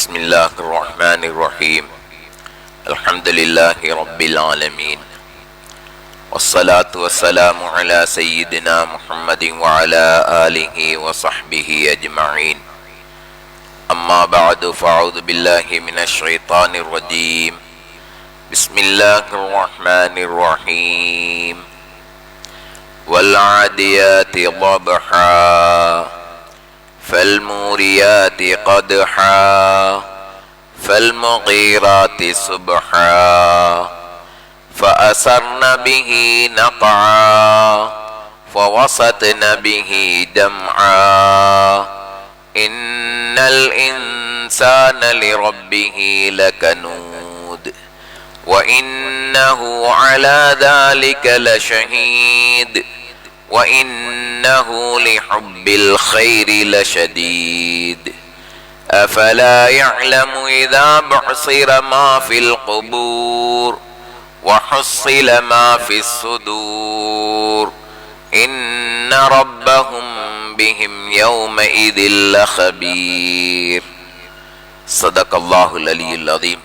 بسم الله الرحمن الرحيم الحمد لله رب العالمين والصلاة والسلام على سيدنا محمد وعلى آله وصحبه أجمعين أما بعد فأعوذ بالله من الشيطان الرجيم بسم الله الرحمن الرحيم والعاديات ضبحا فالموريات قدحا فالمغيرات صبحا فأثرن به نقعا فوسطن به جمعا إن الإنسان لربه لكنود وإنه على ذلك لشهيد وإنه لحب الخير لشديد أفلا يعلم إذا بعصر ما في القبور وحصل ما في الصدور إن ربهم بهم يومئذ لخبير صدق الله العلي العظيم.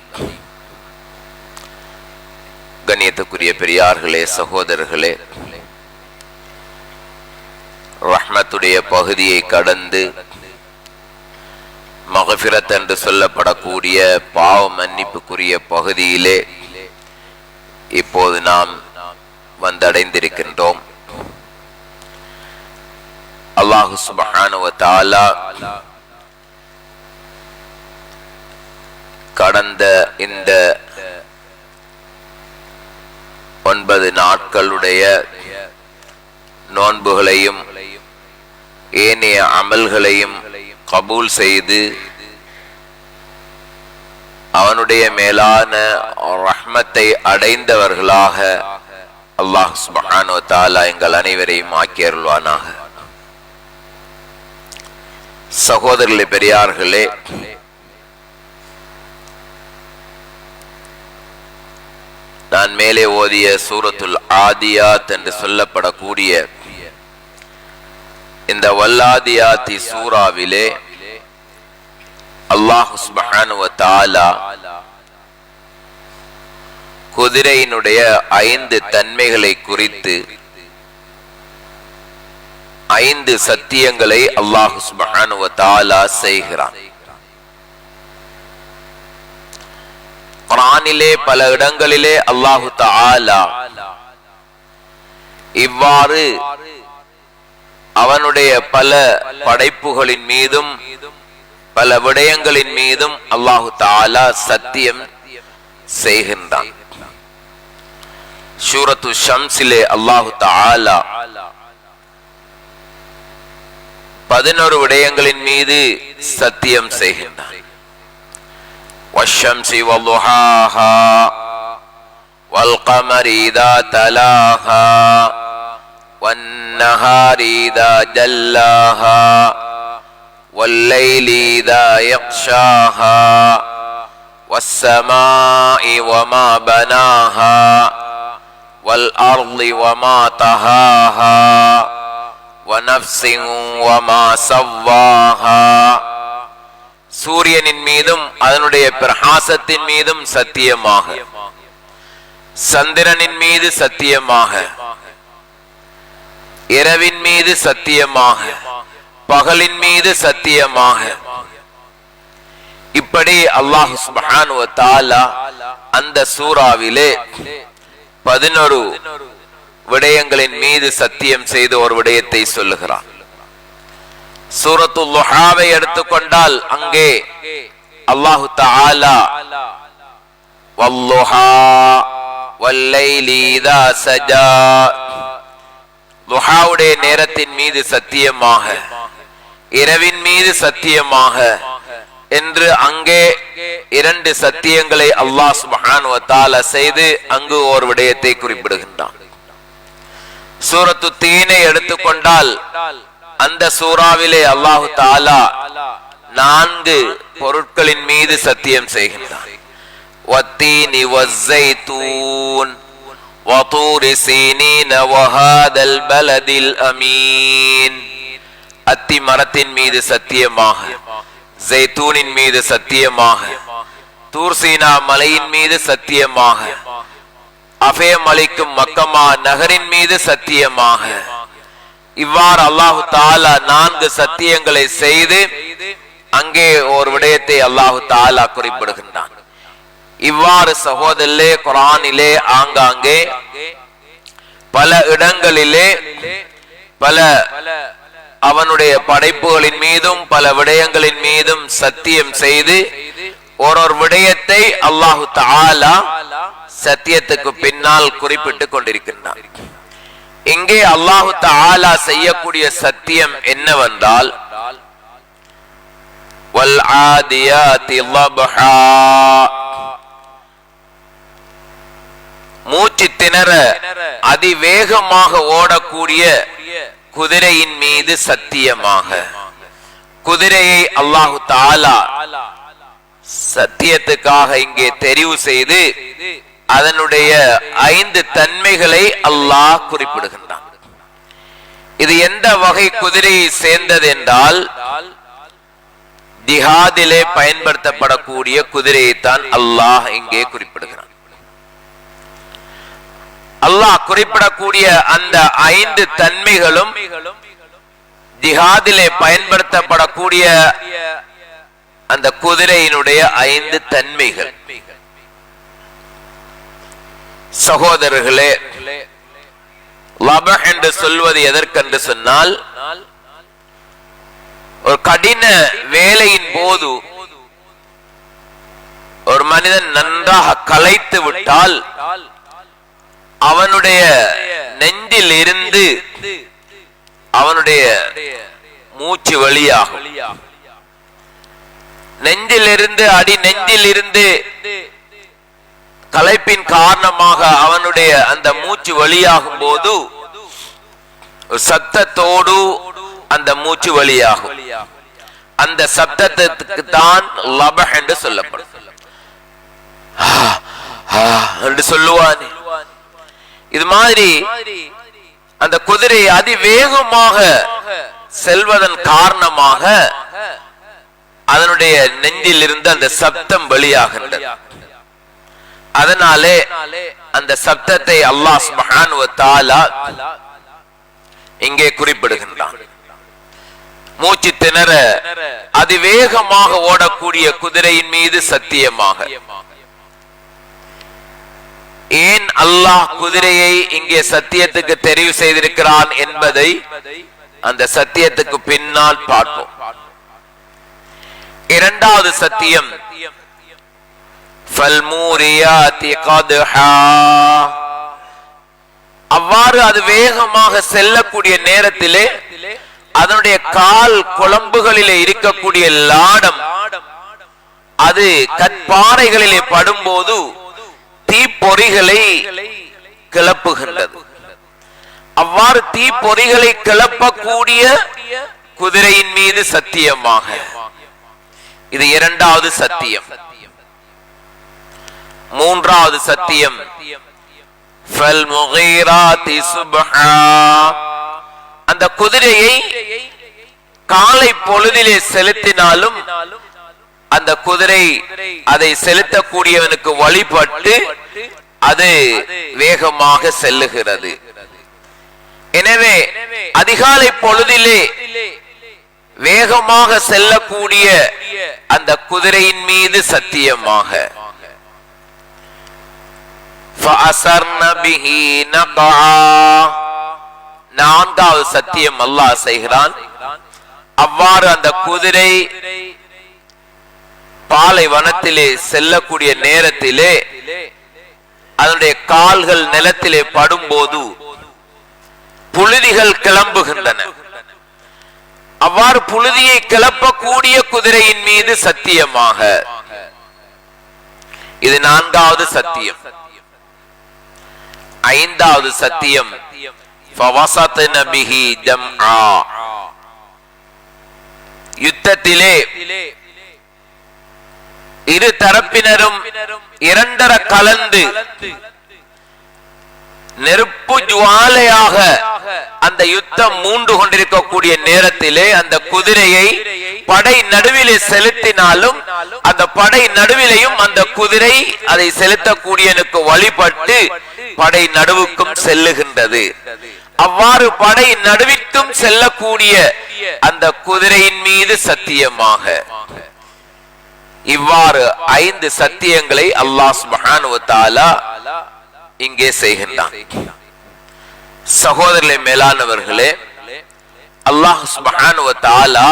கண்ணியத்துக்குரிய பெரியார்களே, சகோதரர்களே, ரஹ்மத்துடைய பகுதியை கடந்து மக்ஃபிரத் என்று சொல்லப்படக்கூடிய பாவ மன்னிப்புக்குரிய பகுதியிலே இப்போது நாம் வந்தடைந்திருக்கின்றோம். அல்லாஹு சுப்ஹானஹு வ தஆலா கடந்த இந்த 9 நாட்களுடைய நோன்புகளையும் ஏனைய அமல்களையும் கபூல் செய்து அவனுடைய மேலான ரஹ்மத்தை அடைந்தவர்களாக அல்லாஹ் சுப்ஹானஹு வ தஆலா எங்கள் அனைவரையும் ஆக்கி அருள்வானாக. சகோதரர்களே, பெரியார்களே, நான் மேலே ஓதிய சூரத்துல் ஆதியாத் என்று சொல்லப்படக்கூடிய இந்த வல்லாதியாத்தி சூராவிலே அல்லாஹ் சுப்ஹானஹு வ தஆலா குதிரையினுடைய 5 தன்மைகளை குறித்து 5 சத்தியங்களை அல்லாஹ் சுப்ஹானஹு வ தஆலா செய்கிறான். குர்ஆனிலே பல இடங்களிலே அல்லாஹ் தஆலா இவ்வாறு அவனுடைய பல படைப்புகளின் மீதும் பல விடயங்களின் மீதும் அல்லாஹு தஆலா சத்தியம் செய்கின்றான். சூரத்து ஷம்ஸிலே அல்லாஹு தஆலா 11 விடயங்களின் மீது சத்தியம் செய்கின்றான். வஷ்ஷம்ஸி வல்லுஹாஹா வல்கமரி இதா தலாஹா والنهار إذا جلاها والليل إذا يغشاها والسماء وما بناها والأرض وما طحاها ونفس وما سواها. சூரியனின் மீதும் அதனுடைய பிரகாசத்தின் மீதும் சத்தியமாக, சந்திரனின் மீது சத்தியமாக, இரவின் மீது சத்தியமாக, பகலின் மீது சத்தியமாக, இப்படி அல்லாஹ் சுப்ஹானஹு வ தஆலா அந்த சூராவிலே 11 விடயங்களின் மீது சத்தியம் செய்து ஒரு விடயத்தை சொல்லுகிறான். சூரத்துல் லுஹாவை எடுத்துக்கொண்டால் அங்கே அல்லாஹ் தஆலா வல்லுஹா வல்லைலி இதா சஜா, லுஹாவுடைய நேரத்தின் மீது சத்தியமாக, இரவின் மீது சத்தியமாக என்று அங்கே 2 சத்தியங்களை அல்லாஹ் சுப்ஹானஹு வ தஆலா செய்து அங்கு ஒரு விடயத்தை குறிப்பிடுகின்றான். சூரத்து தீனை எடுத்துக்கொண்டால் அந்த சூறாவிலே அல்லாஹ் தஆலா 4 பொருட்களின் மீது சத்தியம் செய்கின்றான். வத்தீனி வஸ்ஸைத்தூன் وطور سينين وهذا البلد الأمين. அத்தி மரத்தின் மீது சத்தியமாக, ஜெய்தூனின் மீது சத்தியமாக, தூர்சீனா மலையின் மீது சத்தியமாக, அபயம் அளிக்கும் மக்கமா நகரின் மீது சத்தியமாக, இவ்வாறு அல்லாஹு தஆலா 4 சத்தியங்களை செய்து அங்கே ஒரு விடயத்தை அல்லாஹு தஆலா குறிப்பிடுகின்றான். இவ்வாறு சகோதரர்களே, குர்ஆனிலே ஆங்காங்கே பல இடங்களிலே பல அவனுடைய படைப்புகளின் மீதும் பல விடயங்களின் மீதும் சத்தியம் செய்து ஒரு விடயத்தை அல்லாஹு தஆலா சத்தியத்துக்கு பின்னால் குறிப்பிட்டுக் கொண்டிருக்கின்றான். இங்கே அல்லாஹு தஆலா செய்யக்கூடிய சத்தியம் என்னவென்றால், வல் ஆதியாதி லப்ஹா, மூச்சு திணற அதிவேகமாக ஓடக்கூடிய குதிரையின் மீது சத்தியமாக. குதிரையை அல்லாஹு தஆலா சத்தியத்துக்காக இங்கே தெரிவு செய்து அதனுடைய 5 தன்மைகளை அல்லாஹ் குறிப்பிடுகின்றான். இது எந்த வகை குதிரையை சேர்ந்தது என்றால், ஜிஹாதிலே பயன்படுத்தப்படக்கூடிய குதிரையைத்தான் அல்லாஹ் இங்கே குறிப்பிடுகிறான். அல்லாஹ் குறிப்பிடக்கூடிய அந்த 5 தன்மைகளும் ஜிஹாதிலே பயன்படுத்தப்படக்கூடிய அந்த குதிரையினுடைய 5 தன்மைகள். சகோதரர்களே, லபஹ் என்று சொல்வது எதற்கென்று சொன்னால், ஒரு கடின வேலையின் போது ஒரு மனிதன் நன்றாக களைத்து விட்டால் அவனுடைய நெஞ்சில் இருந்து அவனுடைய மூச்சு வெளியாகும். நெஞ்சிலிருந்து நெஞ்சில் இருந்து களைப்பின் காரணமாக அவனுடைய அந்த மூச்சு வெளியாகும் போது சத்தத்தோடு அந்த மூச்சு வெளியாகும். அந்த சத்தத்துக்கு தான் லபஹ் என்று சொல்லப்படும். என்று சொல்லுவான். இது மாதிரி அந்த குதிரை அதிவேகமாக செல்வதன் காரணமாக அதனுடைய நெஞ்சில் இருந்து அந்த சப்தம் வெளியாகின்றது. அதனாலே அந்த சப்தத்தை அல்லாஹ் சுப்ஹானஹு வ தஆலா இங்கே குறிப்பிடுகின்றான். மூச்சு திணற அதிவேகமாக ஓடக்கூடிய குதிரையின் மீது சத்தியமாக. ஏன் அல்லாஹ் குதிரையை இங்கே சத்தியத்துக்கு தெரிவு செய்திருக்கிறான் என்பதை அந்த சத்தியத்துக்கு பின்னால் பார்ப்போம். இரண்டாவது சத்தியம், ஃபல்மூரியாத்தி கத்ஹா, அவ்வாறு அது வேகமாக செல்லக்கூடிய நேரத்திலே அதனுடைய கால் குழம்புகளிலே இருக்கக்கூடிய லாடம் அது கற்பாறைகளிலே படும்போது தீப்பொறிகளை கிளப்புகின்றது. அவ்வாறு தீப்பொறிகளை கிளப்பக்கூடிய குதிரையின் மீது சத்தியமாக. இது இரண்டாவது சத்தியம். மூன்றாவது சத்தியம், ஃபல்முகீராத்தி சுப்ஹா, அந்த குதிரையை காலை பொழுதிலே செலுத்தினாலும் அந்த குதிரை அதை செலுத்தக்கூடியவனுக்கு வழிபட்டு அது வேகமாக செல்லுகிறது. எனவே அதிகாலை பொழுதிலே வேகமாக செல்லக்கூடிய அந்த குதிரையின் மீது சத்தியமாக. நான்காவது சத்தியம் அல்லாஹ் செய்கிறான். அவ்வாறு அந்த குதிரை பாலைவனத்திலே செல்லக்கூடிய நேரத்திலே அதனுடைய கால்கள் நிலத்திலே படும்போது புழுதிகள் கிளம்புகின்றன. அவ்வாறு புழுதியை கிளப்பக்கூடிய குதிரையின் மீது சத்தியமாக. இது நான்காவது சத்தியம். ஐந்தாவது சத்தியம், ஃபவஸத்ன பிஹி ஜம்ஆ, யுத்தத்திலே இரு தரப்பினரும் இரண்டர கலந்து நெருப்பு ஜுவாலையாக அந்த யுத்தம் மூண்டு கொண்டிருக்கக்கூடிய நேரத்திலே அந்த குதிரையை படை நடுவிலே செலுத்தினாலும் அந்த படை நடுவிலையும் அந்த குதிரை அதை செலுத்தக்கூடியனுக்கு வழிபட்டு படை நடுவுக்கும் செல்லுகின்றது. அவ்வாறு படை நடுவிற்கும் செல்லக்கூடிய அந்த குதிரையின் மீது சத்தியமாக இவ்வாறு 5 சத்தியங்களை அல்லாஹ் சுப்ஹானஹு வ தஆலா இங்கே செய்கின்றான். சகோதரர்களே, மேலானவர்களே, அல்லாஹ் சுப்ஹானஹு வ தஆலா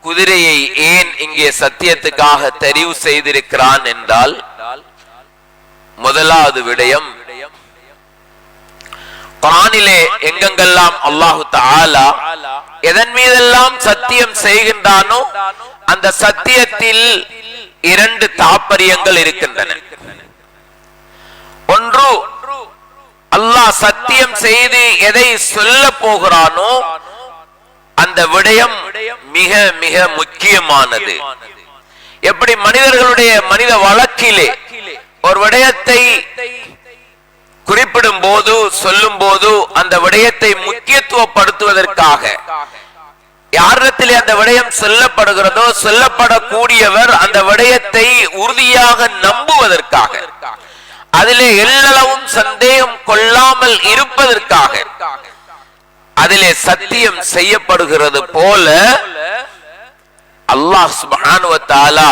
குதிரையை ஏன் இங்கே சத்தியத்துக்காக தெரிவு செய்திருக்கிறான் என்றால், முதலாவது விடயம், குர்ஆனிலே எங்கெங்கெல்லாம் அல்லாஹ் தஆலா எதன் மீதெல்லாம் சத்தியம் செய்கின்றானோ அந்த சத்தியத்தில் 2 தாற்பயங்கள் இருக்கின்றன. ஒன்று, அல்லாஹ் சத்தியம் செய்து எதை சொல்ல போகிறானோ அந்த விடயம் மிக மிக முக்கியமானது. எப்படி மனிதர்களுடைய மனித வழக்கிலே ஒரு விடயத்தை குறிப்பிடும் போது சொல்லும் போது அந்த விடயத்தை முக்கியத்துவப்படுத்துவதற்காக யாரிடத்திலே அந்த விடயம் சொல்லப்படுகிறதோ சொல்லப்படக்கூடியவர் அந்த விடயத்தை உறுதியாக நம்புவதற்காக, அதிலே எல்லளவும் சந்தேகம் கொள்ளாமல் இருப்பதற்காக அதிலே சத்தியம் செய்யப்படுகிறது போல அல்லாஹ் சுப்ஹானஹு வ தஆலா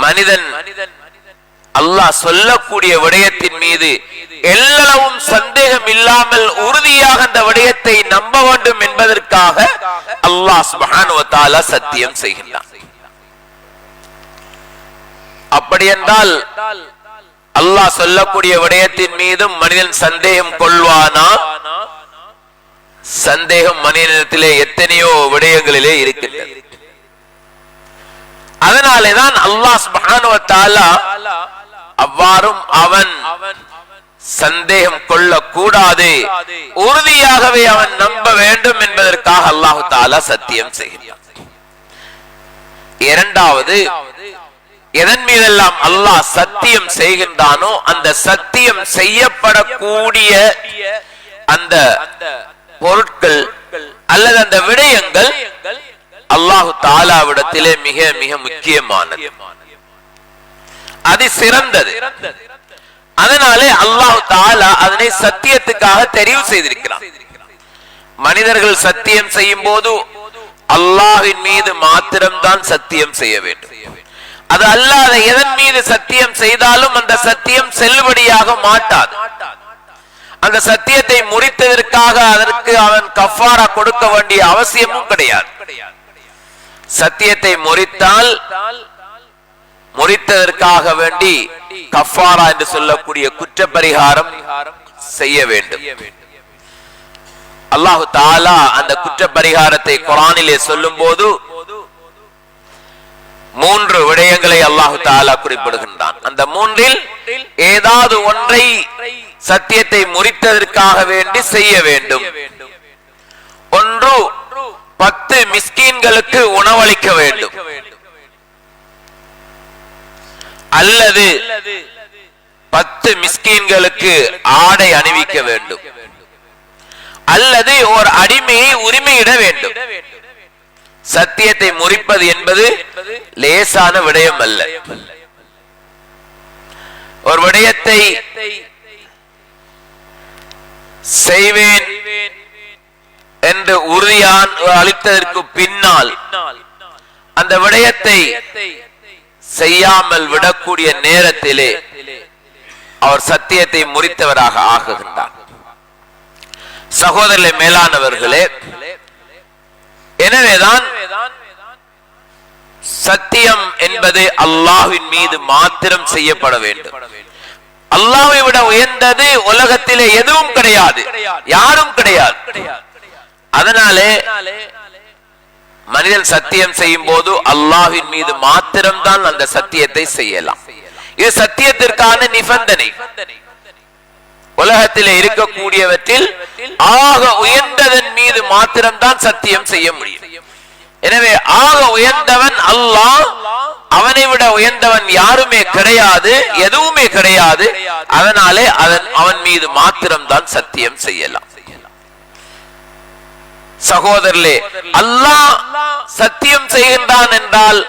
மனிதன் அல்லாஹ் சொல்லக்கூடிய விடயத்தின் மீது எல்லளவும் சந்தேகம் இல்லாமல் உறுதியாக அந்த விடயத்தை நம்ப வேண்டும் என்பதற்காக அல்லாஹ் சுப்ஹானஹு வ தஆலா சத்தியம் செய்கின்றான். அப்படி என்றால் அல்லாஹ் சொல்லக்கூடிய விடயத்தின் மீதும் மனிதன் சந்தேகம் கொள்வானா? சந்தேகம் மனிதனிடத்திலே எத்தனையோ விடயங்களிலே இருக்கின்றது. அதனாலேதான் அல்லாஹ் சுப்ஹானஹு வ தஆலா அவ்வாறும் அவன் சந்தேகம் கொள்ள கூடாது, உறுதியாகவே அவன் நம்ப வேண்டும் என்பதற்காக அல்லாஹ் தஆலா சத்தியம் செய்கிறான். இரண்டாவது, எதன் மீதெல்லாம் அல்லாஹ் சத்தியம் செய்கின்றானோ அந்த சத்தியம் செய்யப்படக்கூடிய அந்த பொருட்கள் அல்லது அந்த விடயங்கள் அல்லாஹ் தஆலாவிடத்திலே மிக மிக முக்கியமானது, அது சிறந்தது. அதனாலே அல்லாஹ் தஆலா அதனை சத்தியத்துக்காக தெரிவு செய்திருக்கிறான். மனிதர்கள் சத்தியம் செய்யும் போது அல்லாஹ்வின் மீது மாத்திரம்தான் சத்தியம் செய்ய வேண்டும். அது அல்லாத எதன் மீது சத்தியம் செய்தாலும் அந்த சத்தியம் செல்லுபடியாக மாட்டாது. அந்த சத்தியத்தை முறித்ததற்காக அதற்கு அவன் கஃபாரா கொடுக்க வேண்டிய அவசியமும் கிடையாது. சத்தியத்தை முறித்தால் முறித்ததற்காக வேண்டி கஃபாரா என்று சொல்லக்கூடிய குற்ற பரிகாரம் செய்ய வேண்டும். அல்லாஹ் தஆலா அந்த குற்ற பரிகாரத்தை குர்ஆனிலே சொல்லும் போது 3 விடயங்களை அல்லாஹ் தஆலா குறிப்பிடுகின்றான். அந்த 3இல் ஏதாவது ஒன்றை சத்தியத்தை முறித்ததற்காக வேண்டி செய்ய வேண்டும். ஒன்று, 10 மிஸ்கீன்களுக்கு உணவளிக்க வேண்டும், அல்லது 10 மிஸ்கீன்களுக்கு ஆடை அணிவிக்க வேண்டும், அல்லது ஒரு அடிமையை உரிமையிட வேண்டும். சத்தியத்தை முறிப்பது என்பது லேசான விடயம் அல்ல. ஒரு விடயத்தை செய்வேன் என்று உறுதியான் அளித்ததற்கு பின்னால் அந்த விடயத்தை செய்யாமல் விடக்கூடிய நேரத்திலே அவர் சத்தியத்தை முறித்தவராக ஆகுகின்றார். சகோதரர்களே, மேலானவர்களே, எனவேதான் சத்தியம் என்பது அல்லாஹ்வின் மீது மாத்திரம் செய்யப்பட வேண்டும். அல்லாஹ்வை விட உயர்ந்தது உலகத்திலே எதுவும் கிடையாது, யாரும் கிடையாது. அதனாலே மனிதன் சத்தியம் செய்யும் போது அல்லாஹ்வின் மீது மாத்திரம்தான் அந்த சத்தியத்தை செய்யலாம். இது சத்தியத்திற்கான நிபந்தனை. உலகத்திலே இருக்கக்கூடியவற்றில் ஆக உயர்ந்ததன் மீது மாத்திரம்தான் சத்தியம் செய்ய முடியும். எனவே ஆக உயர்ந்தவன் அல்லாஹ், அவனை விட உயர்ந்தவன் யாருமே கிடையாது, எதுவுமே கிடையாது. அதனாலே அவன் மீது மாத்திரம்தான் சத்தியம் செய்யலாம். சகோதரர்களே, அல்லாஹ் சத்தியம் செய்கின்றான் என்றால்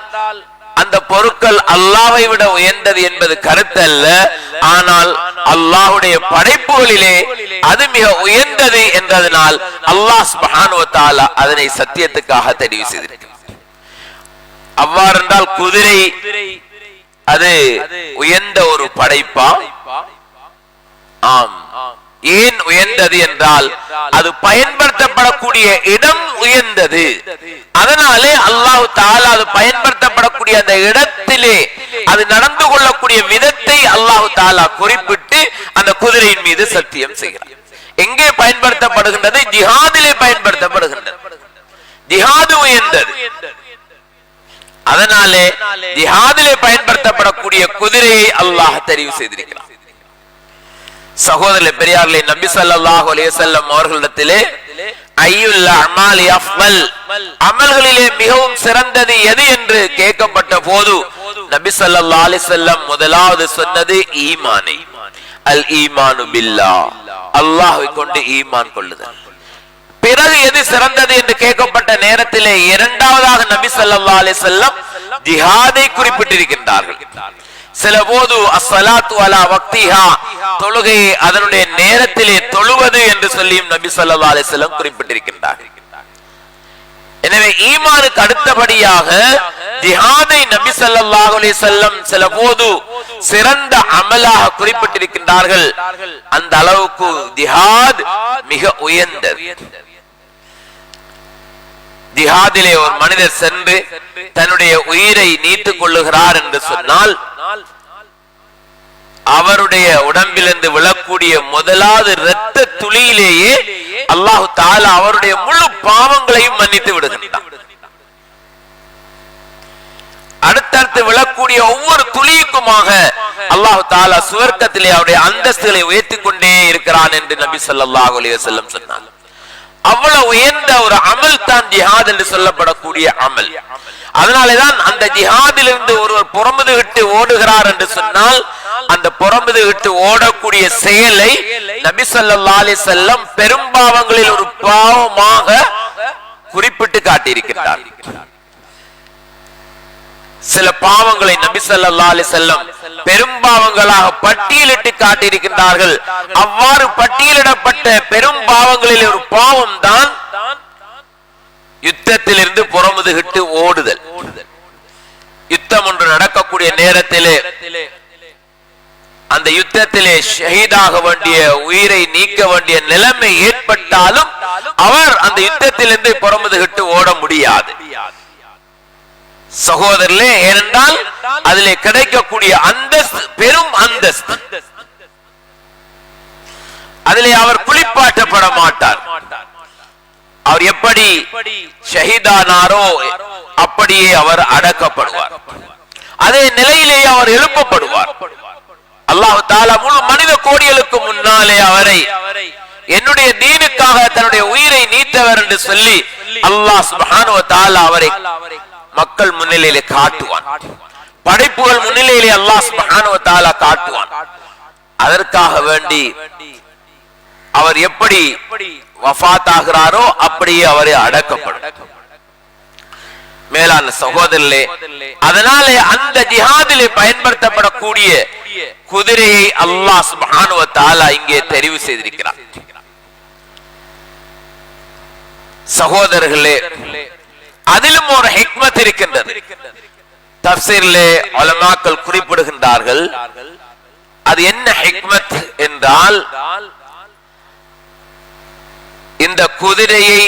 அந்த பொருட்கள் அல்லாஹ்வை விட உயர்ந்தது என்பது கருத்தல்ல. ஆனால் அல்லாஹ்வுடைய படைப்புகளிலே அது மிக உயர்ந்தது என்றதனால் அல்லாஹ் சுப்ஹானஹு வ தஆலா அதனை சத்தியத்துக்காக தெரிவு செய்திருக்கிறார். அவ்வாறு என்றால் குதிரை அது உயர்ந்த ஒரு படைப்பா? ஆம். ஏன் உயர்ந்தது என்றால் அது பயன்படுத்தப்படக்கூடிய இடம் உயர்ந்தது. அதனாலே அல்லாஹ் தஆலா அது பயன்படுத்தப்படக்கூடிய அந்த இடத்திலே அது நடந்து கொள்ளக்கூடிய விதத்தை அல்லாஹ் தஆலா குறிப்பிட்டு அந்த குதிரையின் மீது சத்தியம் செய்கிறார். எங்கே பயன்படுத்தப்படுகின்றது? ஜிஹாதிலே பயன்படுத்தப்படுகின்றது. ஜிஹாது உயர்ந்தது. அதனாலே ஜிஹாதிலே பயன்படுத்தப்படக்கூடிய குதிரையை அல்லாஹ் தெரிவு செய்திருக்கிறார். சகோதரர்களே, பெரியார்களே, நபி ஸல்லல்லாஹு அலைஹி வஸல்லம் அவர்களிடத்திலே அய்யுல் அமாலி அஃமல், அமல்களிலே மிகவும் சிறந்தது எது என்று கேட்கப்பட்ட போது நபி ஸல்லல்லாஹு அலைஹி வஸல்லம் முதலாவது சொன்னது ஈமானை. அல் ஈமானு பில்லாஹ், அல்லாஹ்வை கொண்டு ஈமான் கொள்ளுதல். பிறகு எது சிறந்தது என்று கேட்கப்பட்ட நேரத்திலே இரண்டாவதாக நபி ஸல்லல்லாஹு அலைஹி வஸல்லம் ஜிஹாதை குறிப்பிட்டிருக்கின்றார்கள். சில போது அஸ்ஸலாத்து அலா வக்திஹா, தொழுகையை அதனுடைய நேரத்திலே தொழுவது என்று சொல்லியும் நபி ஸல்லல்லாஹு அலைஹி வஸல்லம் குறிப்பிட்டிருக்கின்றார்கள். எனவே ஈமானுக்கு அடுத்தபடியாக ஜிஹாதை நபி ஸல்லல்லாஹு அலைஹி வஸல்லம் சில போது சிறந்த அமலாக குறிப்பிட்டிருக்கின்றார்கள். அந்த அளவுக்கு ஜிஹாத் மிக உயர்ந்தது. ஜிஹாதிலே ஒரு மனிதர் சென்று தன்னுடைய உயிரை நீத்துக் கொள்ளுகிறார் என்று சொன்னால் அவருடைய உடம்பிலிருந்து விழக்கூடிய முதலாவது இரத்த துளியிலேயே அல்லாஹ் தஆலா அவருடைய முழு பாவங்களையும் மன்னித்து விடுகின்றார். அடுத்தடுத்து விழக்கூடிய ஒவ்வொரு துளிக்குமாக அல்லாஹ் தஆலா சுவர்க்கத்திலே அவருடைய அந்தஸ்துகளை உயர்த்திக் கொண்டே இருக்கிறான் என்று நபி ஸல்லல்லாஹு அலைஹி வஸல்லம் சொன்னார். அவ்வளவு உயர்ந்த ஒரு அமல் தான் ஜிஹாத் என்று சொல்லப்படக்கூடிய அமல். அதனாலேதான் அந்த ஜிஹாதிலிருந்து ஒருவர் புறமுதுகிட்டு ஓடுகிறார் என்று சொன்னால் அந்த புறமுதுகிட்டு ஓடக்கூடிய செயலை நபி ஸல்லல்லாஹு அலைஹி வஸல்லம் பெரும்பாவங்களில் ஒரு பாவமாக குறிப்பிட்டு காட்டியிருக்கிறார். சில பாவங்களை நபி ஸல்லல்லாஹு அலைஹி வஸல்லம் பெரும்பாவங்களாக பட்டியலிட்டு காட்டியிருக்கின்றார்கள். அவ்வாறு பட்டியலிடப்பட்ட பெரும் பாவங்களில் ஒரு பாவம் தான் யுத்தத்திலிருந்து புறமுதுகிட்டு ஓடுதல். யுத்தம் ஒன்று நடக்கக்கூடிய நேரத்திலே அந்த யுத்தத்திலே ஷஹீதாக வேண்டிய, உயிரை நீக்க வேண்டிய நிலைமை ஏற்பட்டாலும் அவர் அந்த யுத்தத்திலிருந்து புறமுதுகிட்டு ஓட முடியாது. சகோதரர்களே, ஏனென்றால் அதிலே கிடைக்கக்கூடிய அந்தஸ்து பெரும் அந்தஸ்து. அதிலே அவர் குளிப்பாட்டப்பட மாட்டார். அவர் எப்படி ஷஹீதானாரோ அப்படியே அவர் அடக்கப்படுவார். அதே நிலையிலேயே அவர் எழுப்பப்படுவார். அல்லாஹ் தஆலா முழு மனித கோடிகளுக்கு முன்னாலே அவரை என்னுடைய தீனுக்காக தன்னுடைய உயிரை நீத்தவர் என்று சொல்லி அல்லாஹ் சுப்ஹானஹு வ தஆலா அவரை மக்கள் முன்னிலையிலே காட்டுவான். படைப்புகள் முன்னிலையிலே அல்லாஹ் சுப்ஹானஹு வ தஆலா காட்டுவான். அதற்காக வேண்டி அவர் எப்படி வஃபாத் ஆகிறாரோ அப்படியே அவரை அடக்கப்படும். மேலான சகோதரர்களே, அதனாலே அந்த ஜிஹாதிலே பயன்படுத்தப்படக்கூடிய குதிரையை அல்லாஹ் சுப்ஹானஹு வ தஆலா இங்கே தெரிவு செய்திருக்கிறார். சகோதரர்களே, அதிலும் ஒரு ஹிக்மத் இருக்கின்றது. தஃப்சீரிலே உலமாக்கள் குறிப்பிடுகின்றார்கள். அது என்ன ஹிக்மத் என்றால், இந்த குதிரையை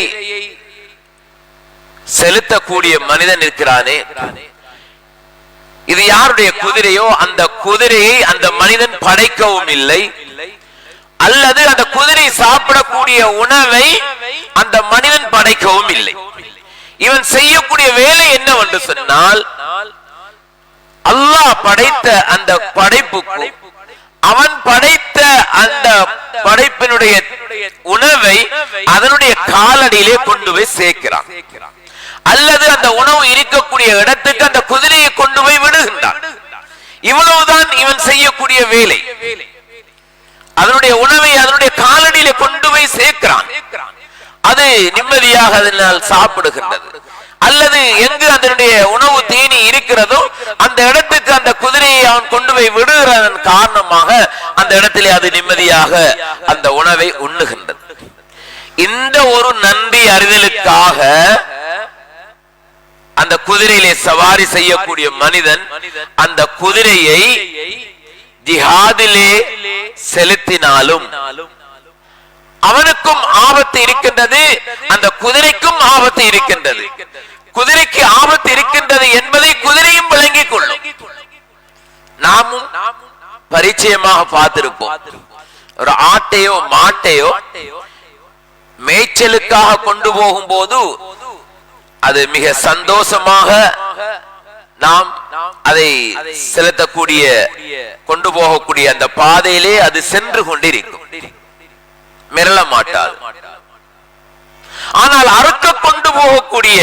செலுத்தக்கூடிய மனிதன் இருக்கிறானே, இது யாருடைய குதிரையோ அந்த குதிரையை அந்த மனிதன் படைக்கவும் இல்லை, அல்லது அந்த குதிரை சாப்பிடக்கூடிய உணவை அந்த மனிதன் படைக்கவும் இல்லை. இவன் செய்யக்கூடிய வேலை என்னவென்று சொன்னால், அல்லாஹ் படைத்த அந்த படைப்புக்கு அவன் படைத்த அந்த படைப்பினுடைய உணவை அதனுடைய காலடியிலே கொண்டு போய் சேர்க்கிறான். அல்லது அந்த உணவு இருக்கக்கூடிய இடத்துக்கு அந்த குதிரையை கொண்டு போய் விடுகின்றான். இவ்வளவுதான் இவன் செய்யக்கூடிய வேலை. அதனுடைய உணவை அதனுடைய காலடியில கொண்டு போய் சேர்க்கிறான். அது நிம்மதியாக அதனால் சாப்பிடுகின்றது. அல்லது எங்கு அதனுடைய உணவு தேனி இருக்கிறதோ அந்த இடத்துக்கு அந்த குதிரையை அவன் கொண்டு போய் விடுகிறதன் காரணமாக அந்த இடத்திலே அது நிம்மதியாக அந்த உணவை உண்ணுகின்றது. இந்த ஒரு நன்றி அறிதலுக்காக அந்த குதிரையிலே சவாரி செய்யக்கூடிய மனிதன் அந்த குதிரையை ஜிஹாதிலே செலுத்தினாலும் அவனுக்கும் ஆபத்து இருக்கின்றது, அந்த குதிரைக்கும் ஆபத்து இருக்கின்றது. குதிரைக்கு ஆபத்து இருக்கின்றது என்பதை குதிரையும் விளங்கிக் கொள்ளும். நாமும் பரிச்சயமாக பார்த்திருப்போம். ஒரு ஆட்டையோ மாட்டையோ மேய்ச்சலுக்காக கொண்டு போகும் போது அது மிக சந்தோஷமாக நாம் அதை செலுத்தக்கூடிய கொண்டு போகக்கூடிய அந்த பாதையிலே அது சென்று கொண்டிருக்கும், மிரள மாட்டாது. ஆனால் அறுக்க கொண்டு போகக்கூடிய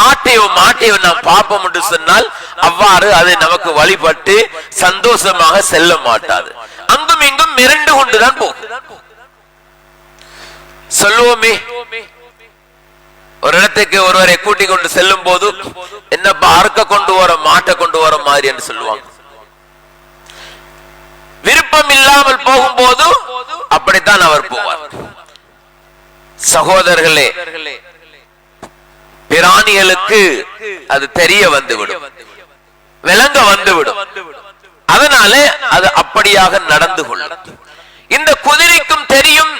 ஆட்டையோ மாட்டையோ நாம் பார்ப்போம் என்று சொன்னால் அவ்வாறு அது நமக்கு வழிபட்டு சந்தோஷமாக செல்ல மாட்டாது. அங்கும் இங்கும் மிரண்டு கொண்டுதான் போகும். சொல்லுவோமே, ஒரு இடத்துக்கு ஒருவரை கூட்டிக் கொண்டு செல்லும் போது என்னப்பா அறுக்க கொண்டு வர மாட்டை கொண்டு வர மாதிரி என்று சொல்லுவாங்க. விருப்பம் இல்லாமல் போகும்போது அப்படித்தான் அவர் போவார். சகோதரர்களே, பிராணிகளுக்கு அது தெரிய வந்துவிடும், விளங்க வந்துவிடும். அதனால அது அப்படியாக நடந்து கொள்ளும். இந்த குதிரைக்கும் தெரியும்,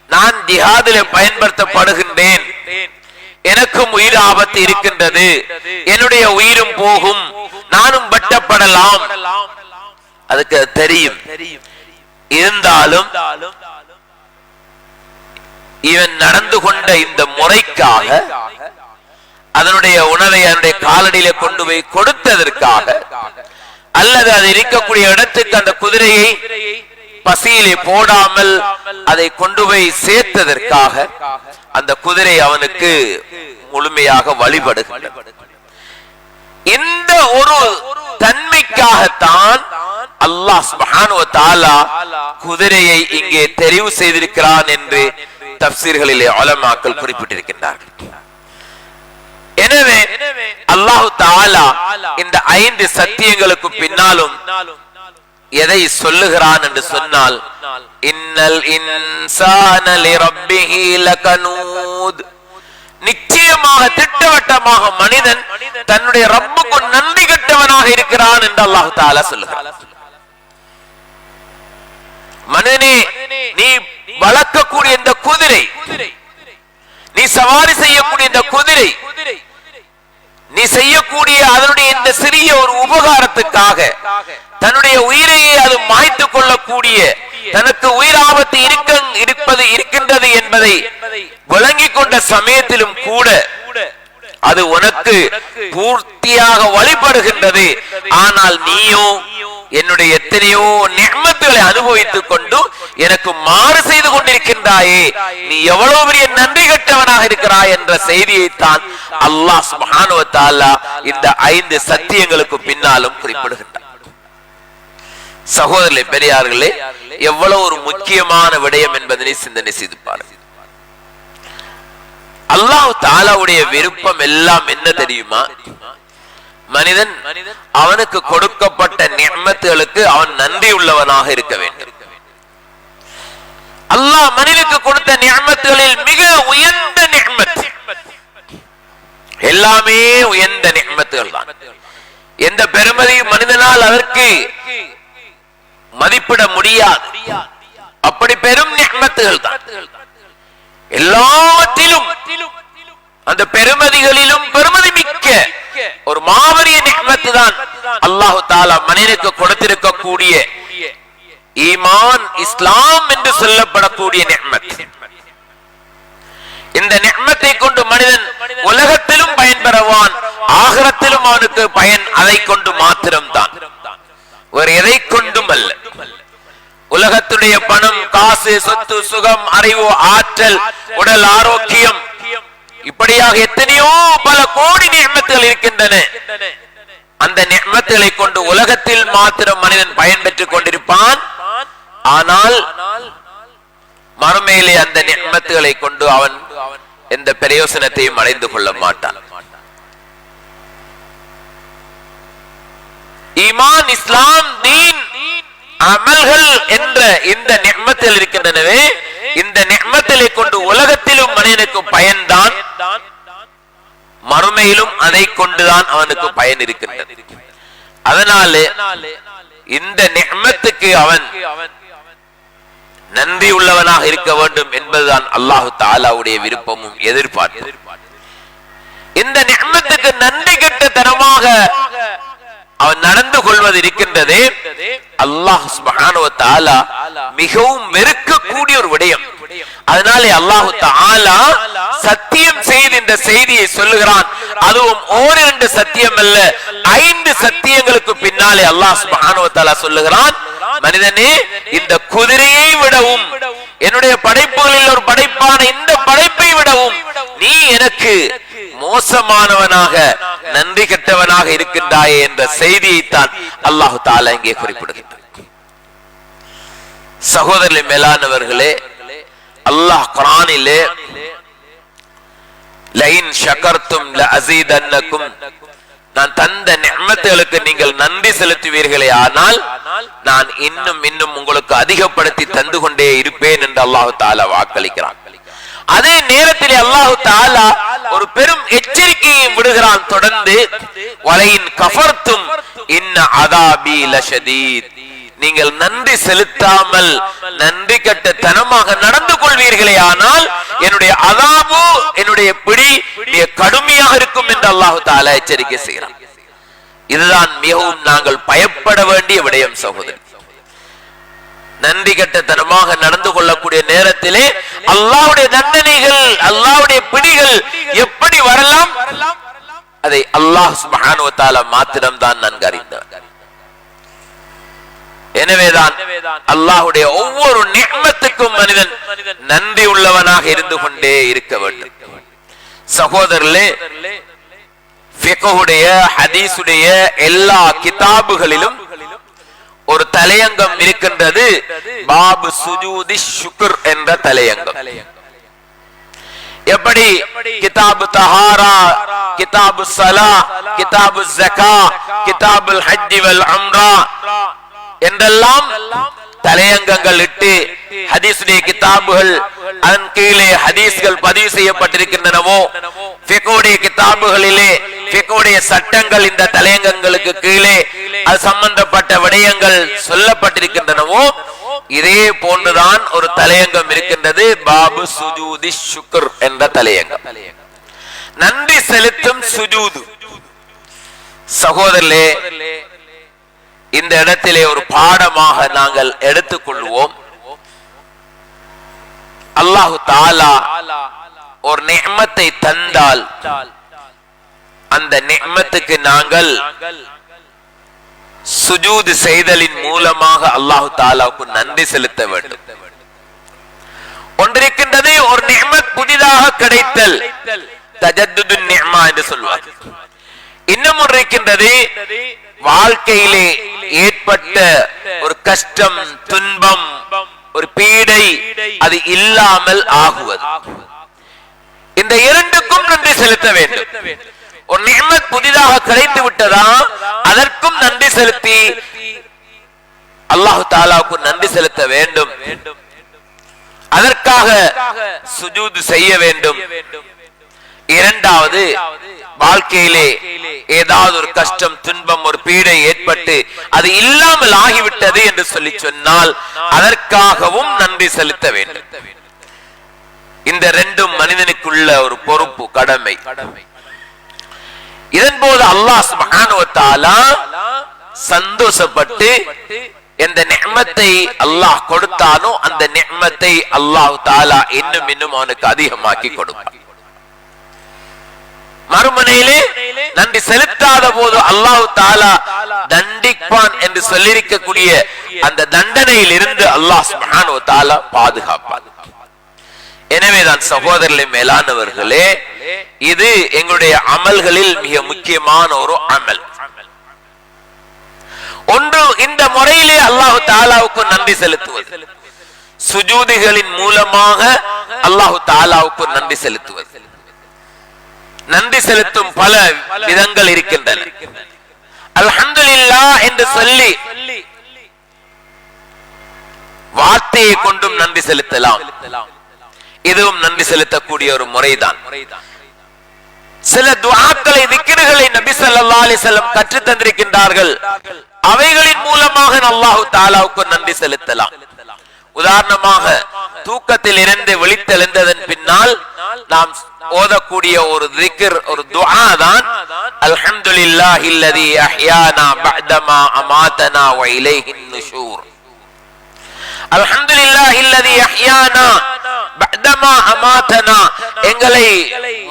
நான் ஜிஹாதிலே பயன்படுத்தப்படுகின்றேன், எனக்கும் உயிர் ஆபத்து இருக்கின்றது, என்னுடைய உயிரும் போகும், நானும் வெட்டப்படலாம், அதுக்கு தெரியும். இருந்தாலும் இவன் நடந்து கொண்ட இந்த முறைக்காக அதனுடைய உணவை அதனுடைய காலடியில கொண்டு போய் கொடுத்ததற்காக அல்லது அது இருக்கக்கூடிய இடத்துக்கு அந்த குதிரையை பசியிலே போடாமல் அதை கொண்டு போய் சேர்த்ததற்காக அந்த குதிரை அவனுக்கு முழுமையாக வழிபடுகின்றது. இந்த ஒரு தன்மைக்காகத்தான் அல்லாஹ் சுப்ஹானஹு வ தஆலா குதிரையை இங்கே தெரிவு செய்திருக்கிறான் என்று தஃப்சீர்களிலே உலமாக்கள் குறிப்பிட்டிருக்கின்றார்கள். எனவே அல்லாஹ் தஆலா இந்த 5 சத்தியங்களுக்கு பின்னாலும் எதை சொல்லுகிறான் என்று சொன்னால், இன்னல் இன்சான லிரப்பிஹி லகனூத், நிச்சயமாக திட்டவட்டமாக மனிதன் தன்னுடைய ரப்புக்கு நன்றி கெட்டவனாக இருக்கிறான் என்று அல்லாஹ் தஆலா சொல்லுகிறான். மனிதனே, நீ வளர்க்கக்கூடிய இந்த குதிரை, நீ சவாரி செய்யக்கூடிய இந்த குதிரை, நீ செய்யக்கூடிய அதனுடைய இந்த சிறிய ஒரு உபகாரத்துக்காக தன்னுடைய உயிரையே அது மாய்த்து கொள்ளக்கூடிய, தனக்கு உயிர் ஆபத்து இருக்கின்றது என்பதை விளங்கிக் கொண்ட சமயத்திலும் கூட அது உனக்கு பூர்த்தியாக வழிபடுகின்றது. ஆனால் நீயோ என்னுடைய எத்தனையோ நிஅமத்துகளை அனுபவித்துக் கொண்டு எனக்கு மாறு செய்து கொண்டிருக்கின்றாயே, நீ எவ்வளவு பெரிய நன்றி கெட்டவனாக இருக்கிறாய் என்ற செய்தியைத்தான் அல்லாஹ் சுப்ஹானஹு வ தஆலா இந்த 5 சத்தியங்களுக்கு பின்னாலும் குறிப்பிடுகின்றார். சகோதரர்களே, பெரியார்களே, எவ்வளவு ஒரு முக்கியமான விடயம் என்பதனை சிந்தனை செய்து பாருங்கள். அல்லாஹ் தஆலாவுடைய விருப்பம் எல்லாம் என்ன தெரியுமா? மனிதன் அவனுக்கு கொடுக்கப்பட்ட நிஅமத்துகளுக்கு அவன் நன்றி உள்ளவனாக இருக்க வேண்டும். அல்லாஹ் மனிதனுக்கு கொடுத்த நிஅமத்துகளில் மிக உயர்ந்த நிஅமத், எல்லாமே உயர்ந்த நிஅமத்துகள் தான். எந்த பெருமதியும் மனிதனால் அதற்கு மதிப்பிட முடியாது. அப்படி பெரும் நிஅமத்துகள் தான். எல்லாவற்றிலும் அந்த பெருமதிகளிலும் பெருமதி மிக்க ஒரு மாபெரிய நிஅமத் தான் அல்லாஹ் தஆலா மனிதனுக்கு கொடுத்திருக்கக்கூடிய ஈமான், இஸ்லாம் என்று சொல்லப்படக்கூடிய நிஅமத். இந்த நிஅமத்தை கொண்டு மனிதன் உலகத்திலும் பயன்பெறுவான், ஆகிரத்திலும் அவனுக்கு பயன் அதை கொண்டு மாத்திரம்தான், வேறு எதை கொண்டும் அல்ல. உலகத்துடைய பணம், காசு, சொத்து, சுகம், அறிவு, ஆற்றல், உடல் ஆரோக்கியம் இப்படியாக எத்தனையோ பல கோடி நிஅமத்துகள் இருக்கின்றன. அந்த நிஅமத்துகளை கொண்டு உலகத்தில் மாத்திரம் மனிதன் பயன் பெற்றுக் கொண்டிருப்பான். ஆனால் மறுமையிலே அந்த நிஅமத்துகளை கொண்டு அவன் எந்த பிரயோசனத்தையும் அடைந்து கொள்ள மாட்டான். ஈமான், இஸ்லாம், தீன், அமல்கள் என்ற இந்த நிஅமத்தில் இருக்கின்றனவே, இந்த நிஅமத்தை கொண்டு உலகத்திலும் மனிதனுக்கு பயன்தான், மறுமையிலும் அதை கொண்டுதான் அவனுக்கு பயன் இருக்கின்றது. அதனால இந்த நிஅமத்துக்கு அவன் நன்றி உள்ளவனாக இருக்க வேண்டும் என்பதுதான் அல்லாஹு தஆலாவுடைய விருப்பமும் எதிர்பார்ப்பும். இந்த நிஅமத்துக்கு நன்றி கெட்ட தனமாக அவன் நடந்து கொள்வது இருக்கின்றது, அல்லாஹ் சுப்ஹானஹு வ தஆலா மிகவும் வெறுக்கக்கூடிய ஒரு விடயம். அதனாலே அல்லாஹு தஆலா சத்தியம் செய்து இந்த செய்தியை சொல்லுகிறான். அதுவும் ஓரிரண்டு சத்தியம் அல்ல, 5 சத்தியங்களுக்கு பின்னாலே அல்லாஹ் சுப்ஹானஹு வ தஆலா சொல்லுகிறான், மனிதனே, இந்த குதிரையை விடவும் என்னுடைய படைப்புகளில் ஒரு படைப்பான இந்த படைப்பை விடவும் நீ எனக்கு மோசமானவனாக நன்றி கெட்டவனாக இருக்கின்றாயே என்ற செய்தியைத்தான் அல்லாஹு தஆலா இங்கே குறிப்பிடுகின்றார். சகோதரர்களே, மேலானவர்களே, அல்லாஹ் குர்ஆனிலே லஇன் ஷகர்தும் லஅஸீதன்னகும், நான் தந்த நிஅமத்துகளுக்கு நீங்கள் நன்றி செலுத்துவீர்களே ஆனால் நான் இன்னும் உங்களுக்கு அதிகப்படுத்தி தந்து கொண்டே இருப்பேன் என்று அல்லாஹ் தஆலா வாக்களிக்கிறான். அதே நேரத்தில் அல்லாஹ் தஆலா ஒரு பெரும் எச்சரிக்கையை விடுகிறான். தொடர்ந்து வலையின் கஃபர்தும் இன்ன அதாபி லஷதீத், நீங்கள் நன்றி செலுத்தாமல் நன்றி கெட்ட தனமாக நடந்து கொள்வீர்களே ஆனால் என்னுடைய அதாபு, என்னுடைய பிடி மிக கடுமையாக இருக்கும் என்று அல்லாஹ் தஆலா எச்சரிக்கை செய்கிறான். இதுதான் மிகவும் நாங்கள் பயப்பட வேண்டிய விடயம் சகோதரர். நன்றி கெட்ட தனமாக நடந்து கொள்ளக்கூடிய நேரத்திலே அல்லாஹ்வுடைய தண்டனைகள், அல்லாஹ்வுடைய பிடிகள் எப்படி வரலாம், அதை அல்லாஹ் சுப்ஹானஹு வ தஆலா மாத்திரம் தான் நன்கு அறிந்தார். எனவேதான் அல்லாஹ்வுடைய ஒவ்வொரு நிஅமத்துக்கும் மனிதன் நன்றி உள்ளவனாக இருந்து கொண்டே இருக்க வேண்டும். சகோதரர்களே, ஃபிக்ஹுடைய, ஹதீஸுடைய எல்லா கிதாபுகளிலும் ஒரு தலையங்கம் இருக்கின்றது, பாபு சுஜூதி ஷுக்ர் என்ற தலையங்கம். எப்படி கிதாபு தஹாரா, கிதாபு ஸலா, கிதாபு ஸகா, கிதாபுல் ஹஜ் வல் உம்ரா என்றெல்லாம் தலையங்கங்கள் இட்டு ஹதீஸுடைய கிதாபுகள் அதன் கீழே ஹதீஸ்கள் பதிவு செய்யப்பட்டிருக்கின்றனவோ, ஃபிக்ஹுடைய கிதாபுகளிலே ஃபிக்ஹுடைய சட்டங்கள் இந்த தலையங்கங்களுக்கு கீழே அது சம்பந்தப்பட்ட விடயங்கள் சொல்லப்பட்டிருக்கின்றனவோ, இதே போன்றுதான் ஒரு தலையங்கம் இருக்கின்றது, பாபு சுஜூதி ஷுக்ர் என்ற தலையங்கம், நன்றி செலுத்தும் சுஜூது. சகோதரர்களே, இந்த இடத்திலே ஒரு பாடமாக நாங்கள் எடுத்துக்கொள்வோம். அல்லாஹு தஆலா ஒரு நிஅமத்தை தந்தால் அந்த நிஅமத்துக்கு நாங்கள் சுஜூது செய்தலின் மூலமாக அல்லாஹு தஆலாவுக்கு நன்றி செலுத்த வேண்டும். ஒன்றிருக்கின்றது ஒரு நிஅமத் புதிதாக கிடைத்தல், தஜத்துது நிஅமா என்று சொல்வார். இன்னும் ஒன்று இருக்கின்றது, வாழ்க்கையிலே ஏற்பட்ட ஒரு கஷ்டம், துன்பம், ஒரு பீடை அது இல்லாமல் ஆகுவது. இந்த இரண்டுக்கும் நன்றி செலுத்த வேண்டும். ஒரு நிஅமத் புதிதாக கிடைத்து விட்டதா, அதற்கும் நன்றி செலுத்தி அல்லாஹ் தஆலாவுக்கு நன்றி செலுத்த வேண்டும், அதற்காக சுஜூது செய்ய வேண்டும். இரண்டாவது, வாழ்க்கையிலே ஏதாவது ஒரு கஷ்டம், துன்பம், ஒரு பீடை ஏற்பட்டு அது இல்லாமல் ஆகிவிட்டது என்று சொல்லி சொன்னால் அதற்காகவும் நன்றி செலுத்த வேண்டும். இந்த ரெண்டும் மனிதனுக்குள்ள ஒரு பொறுப்பு, கடமை. இதன் போது அல்லாஹ் சுப்ஹானஹு வ தஆலா சந்தோஷப்பட்டு எந்த நிஅமத்தை அல்லாஹ் கொடுத்தானோ அந்த நிஅமத்தை அல்லாஹ் தஆலா இன்னும் அவனுக்கு அதிகமாக்கி கொடுப்பான். மறுமனையிலே நன்றி செலுத்தாத போது அல்லாஹ் தஆலா தண்டிப்பான் என்று சொல்லியிருக்கக்கூடிய அந்த தண்டனையில் இருந்து அல்லாஹ் சுப்ஹானஹு வ தஆலா பாதுகாப்பான். எனவேதான் சகோதரர்களே, மேலானவர்களே, இது எங்களுடைய அமல்களில் மிக முக்கியமான ஒரு அமல். ஒன்று, இந்த முறையிலே அல்லாஹு தஆலாவுக்கு நன்றி செலுத்துவது. சுஜூதுகளின் மூலமாக அல்லாஹு தஆலாவுக்கு நன்றி செலுத்துவது. நன்றி செலுத்தும் பல விதங்கள் இருக்கின்றன. அல்ஹம்துலில்லாஹ் என்று சொல்லி வார்த்தையை கொண்டும் நன்றி செலுத்தலாம். இதுவும் நன்றி செலுத்தக்கூடிய ஒரு முறைதான். சில துஆக்களை, திக்ருகளை நபி ஸல்லல்லாஹு அலைஹி வஸல்லம் கற்று தந்திருக்கின்றார்கள். அவைகளின் மூலமாக அல்லாஹ் தஆலாவுக்கு நன்றி செலுத்தலாம். உதாரணமாக, தூக்கத்தில் இருந்து விழித்தெழுந்ததன் பின்னால் நாம் ஓதக்கூடிய ஒரு திக்ர், ஒரு துஆ தான் அல்ஹம்துலில்லாஹில்லதி அஹ்யானா பஅதமா அமாதனா வ இலைஹின் நுஷூர். அல்ஹம்துலில்லாஹில்லதி அஹ்யானா பஅதமா அமாதனா, எங்களை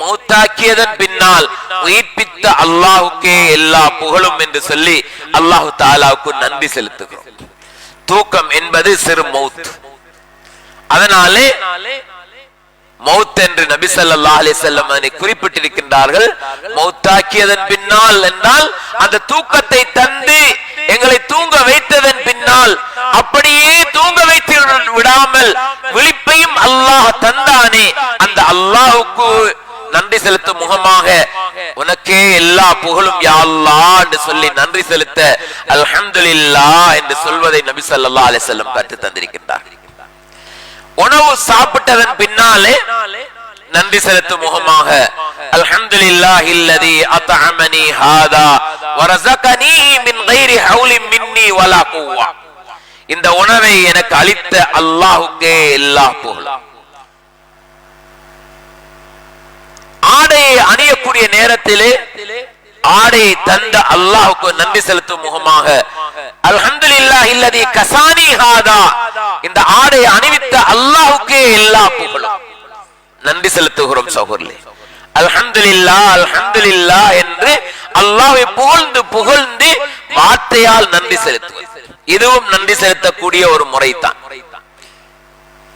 மௌத்தாக்கியதன் பின்னால் உயிர்ப்பித்த அல்லாஹ்வுக்கே எல்லா புகழும் என்று சொல்லி அல்லாஹ் தஆலாவுக்கு நன்றி செலுத்துகிறோம். தூக்கம் என்பது சிறு மௌத். அதனாலே மௌத் என்று நபி ஸல்லல்லாஹு அலைஹி வஸல்லம் அதனை குறிப்பிட்டிருக்கின்றார்கள். மௌத்தாக்கியதன் பின்னால் என்றால் அந்த தூக்கத்தை தந்து எங்களை தூங்க வைத்ததன் பின்னால் அப்படியே தூங்க வைத்து விடாமல் விழிப்பையும் அல்லாஹ் தந்தானே, அந்த அல்லாஹ்வுக்கு நன்றி செலுத்தும் முகமாக உனக்கே எல்லா புகழும் யா அல்லாஹ் என்று சொல்லி நன்றி செலுத்த அல்ஹம்துலில்லாஹ் என்று சொல்வதை நபி ஸல்லல்லாஹு அலைஹி வஸல்லம் கற்று தந்திருக்கின்றார். உணவு சாப்பிட்டதன் பின்னாலே நன்றி செலுத்தும் முகமாக அல்ஹம்துலில்லாஹில்லதி அத்அமனி ஹாதா வ ரஸகனி மின் கைரி ஹவுலின் மின்னி வலா குவ்வா, இந்த உணவை எனக்கு அளித்த அல்லாஹ்வுக்கே எல்லா புகழும். ஆடையை அணியக்கூடிய நேரத்திலே ஆடையை தந்த அல்லாஹ்வுக்கு நன்றி செலுத்தும் முகமாக அல்ஹம்துலில்லாஹில்லதி கஸானி ஹாதா, இந்த ஆடையை அணிவித்த அல்லாஹ்வுக்கே எல்லா புகழும். நன்றி செலுத்துகிறோம் சகோதரர்களே. அல்ஹம்துலில்லாஹ் அல்ஹம்துலில்லாஹ் என்று அல்லாஹ்வை புகழ்ந்து புகழ்ந்து வார்த்தையால் நன்றி செலுத்துவது, இதுவும் நன்றி செலுத்தக்கூடிய ஒரு முறைதான்.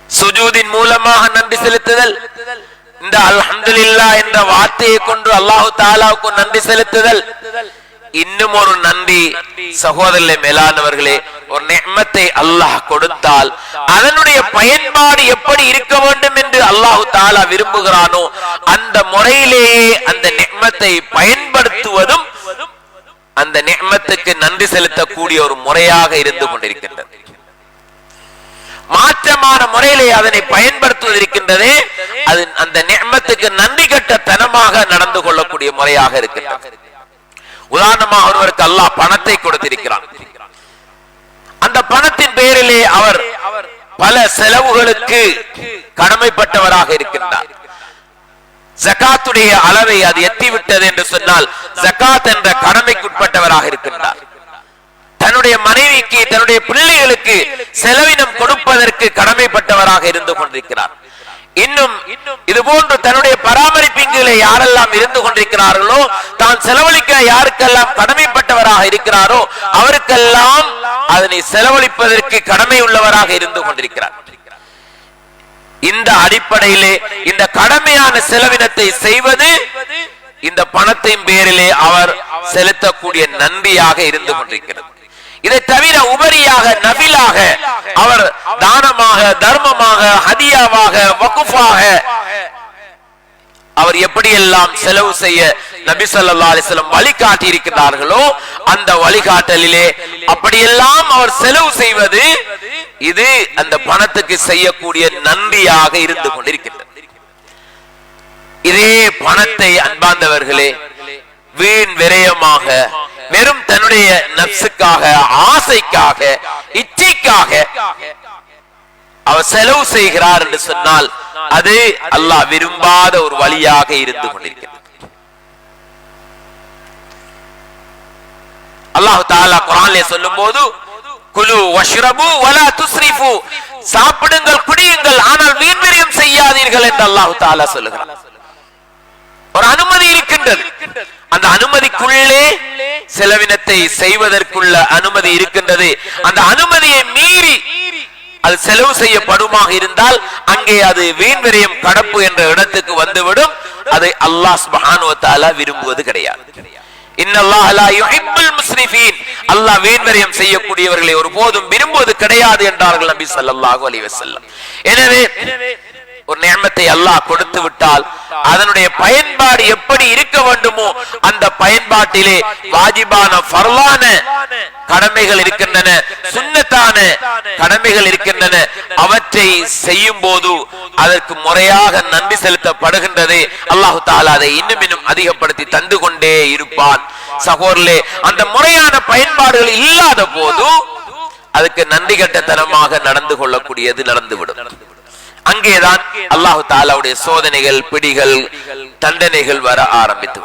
சுஜூதின் மூலமாக நன்றி செலுத்துதல், இந்த அல்ஹம்துலில்லாஹ் என்ற வார்த்தையை கொண்டு அல்லாஹ் தஆலாவுக்கு நன்றி செலுத்துதல். இன்னும் ஒரு நன்றி சகோதரர்களே, மேலானவர்களே, ஒரு நிஅமத்தை அல்லாஹ் கொடுத்தால் அதனுடைய பயன்பாடு எப்படி இருக்க வேண்டும் என்று அல்லாஹ் தஆலா விரும்புகிறானோ அந்த முறையிலேயே அந்த நிஅமத்தை பயன்படுத்துவதும் அந்த நிஅமத்துக்கு நன்றி செலுத்தக்கூடிய ஒரு முறையாக இருந்து கொண்டிருக்கின்றது. மாற்றமான முறையிலே அதனை பயன்படுத்துவதற்கின்றதே அது அந்த நிஅமத்துக்கு நன்றி கட்ட தனமாக நடந்து கொள்ளக்கூடிய முறையாக இருக்கின்றது. உதாரணமாக, ஒருவருக்கு அல்லாஹ் பணத்தை கொடுத்திருக்கிறான். அந்த பணத்தின் பெயரிலே அவர் பல செலவுகளுக்கு கடமைப்பட்டவராக இருக்கின்றார். ஜகாத்துடைய அளவை அது எட்டிவிட்டது என்று சொன்னால் ஜகாத் என்ற கடமைக்குட்பட்டவராக இருக்கின்றார். தன்னுடைய மனைவிக்கு, தன்னுடைய பிள்ளைகளுக்கு செலவினம் கொடுப்பதற்கு கடமைப்பட்டவராக இருந்து கொண்டிருக்கிறார். இன்னும் இதுபோன்று தன்னுடைய பராமரிப்பிலே யாரெல்லாம் இருந்து கொண்டிருக்கிறார்களோ, தான் செலவழிக்க யாருக்கெல்லாம் கடமைப்பட்டவராக இருக்கிறாரோ அவருக்கெல்லாம் அதனை செலவழிப்பதற்கு கடமை உள்ளவராக இருந்து கொண்டிருக்கிறார். இந்த அடிப்படையிலே இந்த கடமையான செலவினத்தை செய்வது இந்த பணத்தின் பேரிலே அவர் செலுத்தக்கூடிய நன்றியாக இருந்து கொண்டிருக்கிறது. இதை தவிர உபரியாக, நபிலாக அவர் தானமாக, தர்மமாக, ஹதியாவாக, வக்ஃபாக அவர் எப்படியெல்லாம் செலவு செய்ய நபி ஸல்லல்லாஹு அலைஹி வஸல்லம் வழிகாட்டி இருக்கிறார்களோ அந்த வழிகாட்டலிலே அப்படியெல்லாம் அவர் செலவு செய்வது இது அந்த பணத்துக்கு செய்யக்கூடிய நன்றியாக இருந்து கொண்டிருக்கின்றது. இதே பணத்தை அன்பார்ந்தவர்களே வீண் விரயமாக வெறும் தன்னுடைய நப்சுக்காக, ஆசைக்காக, இச்சைக்காக அவர் செலவு செய்கிறார் என்று சொன்னால் அது அல்லாஹ் விரும்பாத ஒரு வழியாக இருந்து கொண்டிருக்கிறது. அல்லாஹ் தஆலா குர்ஆனிலே சொல்லும்போது குலு வஷ்ரபு வலா துஸ்ரிஃபு, சாப்பிடுங்கள், குடியுங்கள், ஆனால் வீண் விரயம் செய்யாதீர்கள் என்று அல்லாஹ் தஆலா சொல்லுகிறார். ஒரு அனுமதி இருக்கின்றது. அந்த அனுமதிக்குள்ளே செலவினத்தை செய்வதற்குள்ள அனுமதி இருக்கின்றது. அந்த அனுமதியை மீறி அது செலவு செய்யப்படுமாக இருந்தால் அங்கே அது வீண் விரயம் கடப்பு என்ற இடத்துக்கு வந்துவிடும். அதை அல்லாஹ் சுப்ஹானஹு வ தஆலா விரும்புவது கிடையாது. இன்னல்லாஹ லா யுஹிப்புல் முஸ்ரிஃபீன், அல்லாஹ் வீண் விரயம் செய்யக்கூடியவர்களை ஒருபோதும் விரும்புவது கிடையாது என்றார்கள் நபி ஸல்லல்லாஹு அலைஹி வஸல்லம். எனவே ஒரு நியமத்தை அல்லாஹ் கொடுத்து விட்டால் அதனுடைய பயன்பாடு எப்படி இருக்க வேண்டுமோ அந்த பயன்பாட்டிலே வாஜிபான ஃபர்லான கடமைகள் இருக்கின்றன, சுன்னத்தான கடமைகள் இருக்கின்றன. அவற்றை செய்யும் போது அதற்கு முறையாக நன்றி செலுத்தப்படுகின்றது. அல்லாஹு தஆலா அதை இன்னும் இன்னும் அதிகப்படுத்தி தந்து கொண்டே இருப்பான். சகோதரர்களே, அந்த முறையான பயன்பாடுகள் இல்லாத போது அதுக்கு நன்றி கட்டத்தனமாக நடந்து கொள்ளக்கூடியது நடந்துவிடும். அங்கேதான் அல்லாஹு தஆலாவுடைய சோதனைகள், பிடிகள், தண்டனைகள் வர ஆரம்பித்து.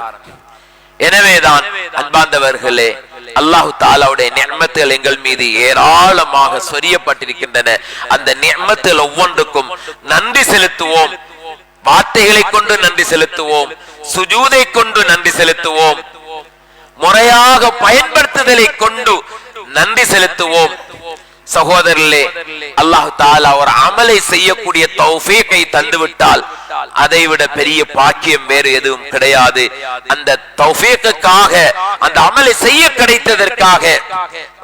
எனவேதான் அன்பார்ந்தவர்களே, அல்லாஹு தஆலாவுடைய நிஅமத்துகள் எங்கள் மீது ஏராளமாக சொரியப்பட்டிருக்கின்றன. அந்த நிஅமத்துகள் ஒவ்வொன்றுக்கும் நன்றி செலுத்துவோம். வார்த்தைகளை கொண்டு நன்றி செலுத்துவோம், சுஜூதை கொண்டு நன்றி செலுத்துவோம், முறையாக பயன்படுத்துதலை கொண்டு நன்றி செலுத்துவோம். சகோதரர்களே, அல்லாஹ் தஆலா ஒரு அமலை செய்யக்கூடிய தௌஃபீகை தந்துவிட்டால் அதைவிட பெரிய பாக்கியம் வேறு எதுவும் கிடையாது. அந்த தௌஃபீக்குக்காக, அந்த அமலை செய்ய கிடைத்ததற்காக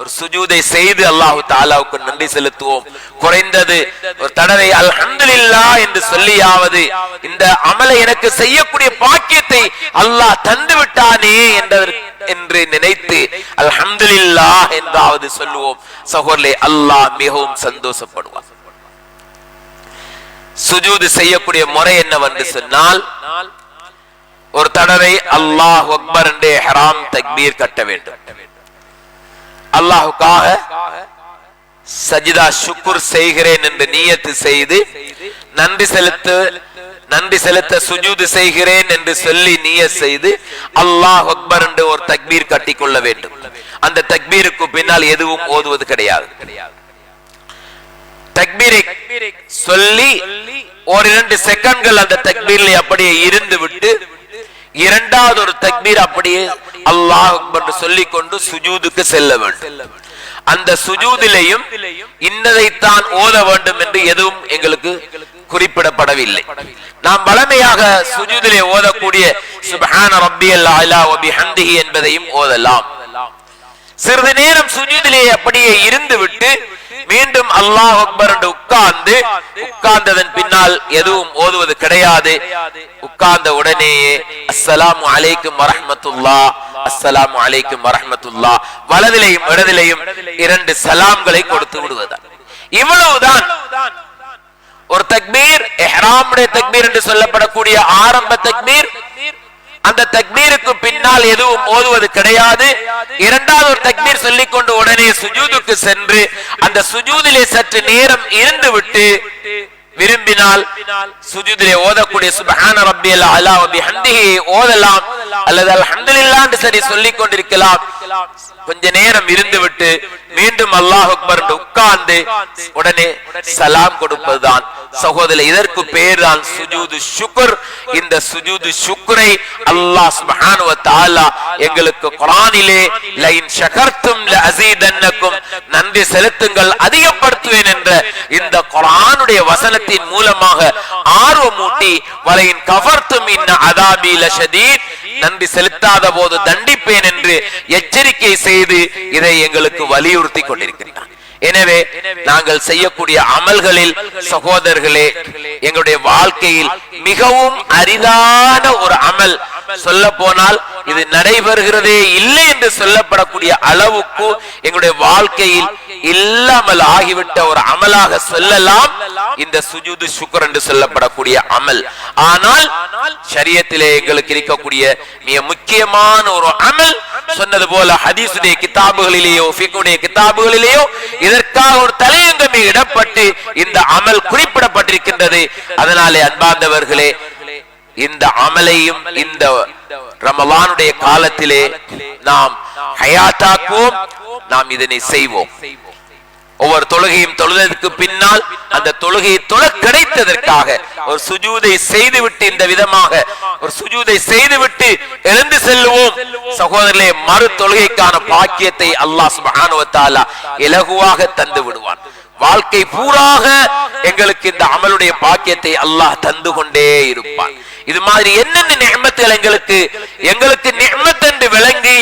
ஒரு சுஜூதை செய்து அல்லாஹ் தஆலாவுக்கு நன்றி செலுத்துவோம். குறைந்தது ஒரு தடவை அல்ஹம்துலில்லாஹ் என்று சொல்லியாவது இந்த அமலை எனக்கு செய்யக்கூடிய பாக்கியத்தை அல்லாஹ் தந்து விட்டானே என்று நினைத்து அல்ஹம்துலில்லாஹ் என்றாவது சொல்லுவோம். சகோதரர்களே, அல்லாஹ் மிகவும் சந்தோஷப்படுவார். சுஜூது செய்யக்கூடிய முறை என்னவென்று சொன்னால், ஒரு தடவை அல்லாஹ் அக்பர் என்று இஹ்ராம் தக்பீர் கட்ட வேண்டும். அல்லாஹ்வுக்காக சஜிதா ஷுக்ர் செய்கிறேன் என்று நியத்து செய்து நன்றி செலுத்த சுஜூது செய்கிறேன் என்று சொல்லி நியத் செய்து அல்லாஹ் அக்பர் என்று ஒரு தக்பீர் கட்டிக்கொள்ள வேண்டும். அந்த தக்பீருக்கு பின்னால் எதுவும் ஓதுவது கிடையாது. தக்பீரை சொல்லி ஒரு 2 செகண்ட்கள் அந்த தக்பீரில் அப்படியே இருந்து விட்டு இரண்டாவது ஒரு தக்பீர் அப்படியே அல்லாஹ் அக்பர் சொல்லிக் கொண்டு சுஜூதுக்கு செல்ல வேண்டும். அந்த சுஜூதிலையும் இன்னதைத்தான் ஓத வேண்டும் என்று எதுவும் எங்களுக்கு குறிப்பிடப்படவில்லை. நாம் வளமையாக சுஜூதிலே ஓதக்கூடிய சுப்ஹான ரப்பியல் அலா வ பிஹம்திஹி என்பதையும் ஓதலாம். சிறிது நேரம் சுஜூதிலே அப்படியே இருந்து விட்டு மீண்டும் அல்லாஹ் அக்பர் என்று உட்கார்ந்ததன் பின்னால் எதுவும் ஓதுவது கிடையாது. உட்கார்ந்த உடனேயே அஸ்ஸலாமு அலைக்கும் வரஹ்மத்துல்லாஹ், அஸ்ஸலாமு அலைக்கும் வரஹ்மத்துல்லாஹ், வலதிலையும் இடதிலையும் 2 சலாம்களை கொடுத்து விடுவதுதான். இவ்வளவுதான் ஒரு தக்பீர். இஹ்ராமுடைய தக்பீர் என்று சொல்லப்படக்கூடிய ஆரம்ப தக்பீர். அந்த தக்பீருக்கு பின்னால் எதுவும் ஓதுவது கிடையாது. இரண்டாவது ஒரு தக்பீர் சொல்லிக்கொண்டு உடனே சுஜூதுக்கு சென்று அந்த சுஜூதிலே சற்று நேரம் இருந்து விட்டு விரும்பினால் சுஜூதிலே ஓதக்கூடிய சுப்ஹான ரப்பியல் அலா வ பிஹம்திஹி ஓதலாம், அல்லது அல்ஹம்துலில்லாஹ் என்று சரி சொல்லிக் கொண்டிருக்கலாம். கொஞ்ச நேரம் இருந்து விட்டு மீண்டும் அல்லாஹ் அக்பர் என்று உட்கார்ந்து உடனே சலாம் கொடுப்பதுதான். சகோதரர்களே, இதற்கு பேர் தான் சுஜூது ஷுக்ர். இந்த சுஜூது ஷுக்ரை அல்லாஹ் சுப்ஹானஹு வ தஆலா எங்களுக்கு குர்ஆனிலே லஇன் ஷகர்தும் லஅஸீதன்னக்கும், நன்றி செலுத்துங்கள் அதிகப்படுத்துவேன் என்ற இந்த குர்ஆனுடைய வசனத்தின் மூலமாக ஆர்வமூட்டி வலஇன் கஃபர்தும் இன் அஸாபி லஷதீத், நன்றி செலுத்தாத போது தண்டிப்பேன் என்று எச்சரிக்கை செய்து இதை எங்களுக்கு வலியுறுத்தி கொண்டிருக்கிறார். எனவே நாங்கள் செய்யக்கூடிய அமல்களில் சகோதரர்களே, எங்களுடைய வாழ்க்கையில் மிகவும் அரிதான ஒரு அமல், சொல்ல போனால் இது நடைபெறுகிறதே இல்லை என்று சொல்லப்படக்கூடிய அளவுக்கு எங்களுடைய வாழ்க்கையில் இல்லாமல் ஆகிவிட்ட ஒரு அமலாக சொல்லலாம் இந்த சுஜூது ஷுக்ர் என்று சொல்லப்படக்கூடிய அமல். ஆனால் ஷரியத்திலே எங்களுக்கு இருக்கக்கூடிய மிக முக்கியமான ஒரு அமல், சொன்னது போல ஹதீஸுடைய கிதாபுகளிலேயோ ஃபிக்ஹுடைய கிதாபுகளிலேயோ இதற்காக ஒரு தலையங்கமே இடப்பட்டு இந்த அமல் குறிப்பிடப்பட்டிருக்கின்றது. அதனாலே அன்பார்ந்தவர்களே, இந்த அமலையும் இந்த ரமலானுடைய காலத்திலே நாம் ஹயாத்தாக்குவோம், நாம் இதனை செய்வோம். ஒவ்வொரு தொழுகையும் தொழுதற்கு பின்னால் அந்த தொழுகையை தொழ கிடைத்ததற்காக ஒரு சுஜூதை செய்துவிட்டு, இந்த விதமாக ஒரு சுஜூதை செய்துவிட்டு எழுந்து செல்லுவோம். சகோதரர்களே, மறு தொழுகைக்கான பாக்கியத்தை அல்லாஹ் சுப்ஹானஹு வ தஆலா இலகுவாக தந்து விடுவான். வாழ்க்கை பூராக எங்களுக்கு இந்த அமலுடைய பாக்கியத்தை அல்லாஹ் தந்து கொண்டே இருப்பான். இது மாதிரி என்னென்ன நிஅமத்துகள் எங்களுக்கு நிஅமத் என்று விளங்கி